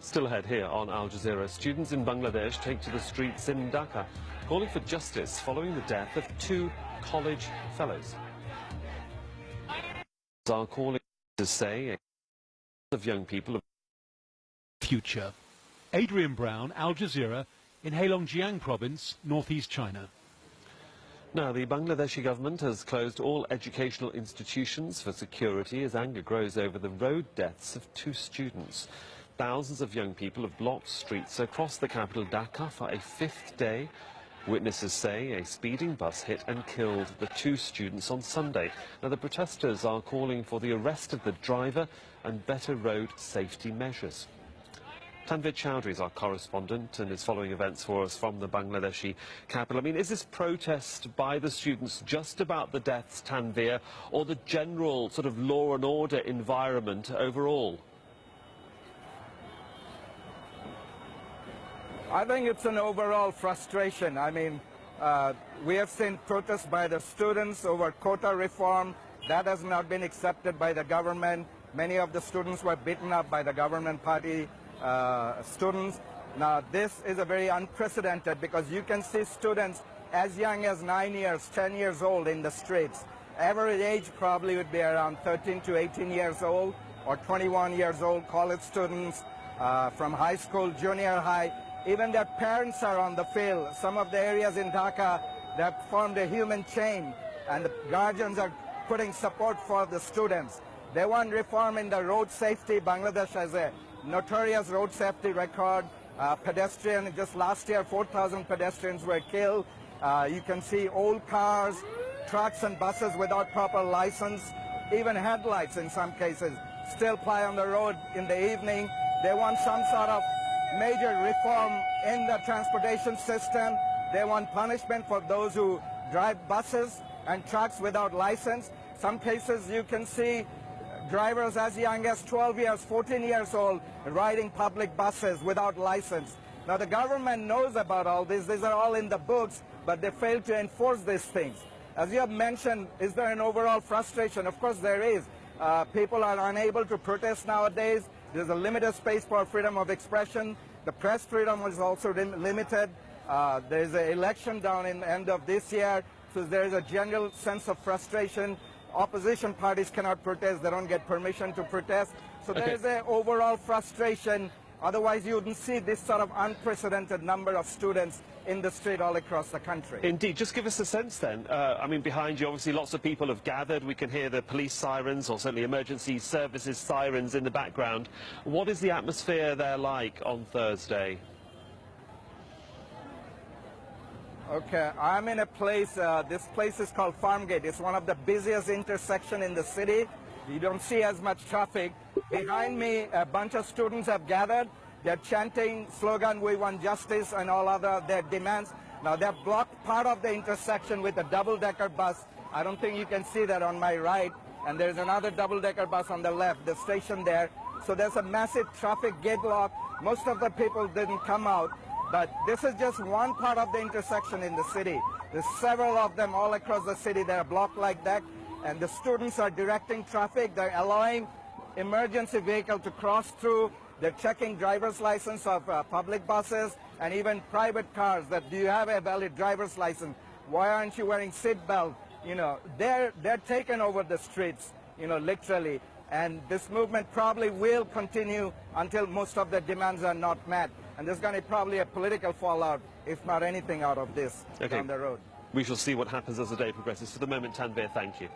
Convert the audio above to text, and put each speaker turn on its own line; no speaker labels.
Still ahead here on Al Jazeera, students in Bangladesh take to the streets in Dhaka, calling for justice following the death of 2 college fellows. Are calling to say of young people of
future. Adrian Brown, Al Jazeera, in Heilongjiang province, northeast China.
Now, the Bangladeshi government has closed all educational institutions for security as anger grows over the road deaths of 2 students. Thousands of young people have blocked streets across the capital Dhaka for a 5th day. Witnesses say a speeding bus hit and killed the 2 students on Sunday. Now, the protesters are calling for the arrest of the driver and better road safety measures. Tanvir Chowdhury is our correspondent and is following events for us from the Bangladeshi capital. I mean, is this protest by the students just about the deaths, Tanvir, or the general sort of law and order environment overall?
I think it's an overall frustration. I mean, we have seen protests by the students over quota reform. That has not been accepted by the government. Many of the students were beaten up by the government party students. Now, this is a very unprecedented because you can see students as young as 9 years, 10 years old in the streets. Average age probably would be around 13 to 18 years old or 21 years old, college students from high school, junior high. Even their parents are on the field. Some of the areas in Dhaka, they have formed a human chain, and the guardians are putting support for the students. They want reform in the road safety. Bangladesh has a notorious road safety record. Just last year, 4,000 pedestrians were killed. You can see old cars, trucks and buses without proper license, even headlights in some cases, still ply on the road in the evening. They want some sort of major reform in the transportation system. They want punishment for those who drive buses and trucks without license. Some cases you can see drivers as young as 12 years, 14 years old riding public buses without license. Now the government knows about all this. These are all in the books, but they fail to enforce these things. As you have mentioned, is there an overall frustration? Of course there is. People are unable to protest nowadays. There's a limited space for freedom of expression. The press freedom is also limited. There's an election down in the end of this year, so there is a general sense of frustration. Opposition parties cannot protest. They don't get permission to protest. So there is an overall frustration. Otherwise, you wouldn't see this sort of unprecedented number of students in the street all across the country.
Indeed. Just give us a sense then. I mean, behind you, obviously, lots of people have gathered. We can hear the police sirens or certainly emergency services sirens in the background. What is the atmosphere there like on Thursday?
Okay, I'm in a place, this place is called Farmgate. It's one of the busiest intersections in the city. You don't see as much traffic. Behind me, a bunch of students have gathered. They're chanting slogan, "We want justice," and all other their demands. Now, they've blocked part of the intersection with a double-decker bus. I don't think you can see that on my right. And there's another double-decker bus on the left, the station there. So there's a massive traffic gridlock. Most of the people didn't come out. But this is just one part of the intersection in the city. There's several of them all across the city that are blocked like that. And the students are directing traffic. They're allowing emergency vehicles to cross through. They're checking driver's license of public buses and even private cars. That, do you have a valid driver's license? Why aren't you wearing seatbelt? You know, they're taking over the streets, you know, literally. And this movement probably will continue until most of the demands are not met. And there's going to be probably a political fallout, if not anything, out of this down the road.
We shall see what happens as the day progresses. For the moment, Tanvir, thank you.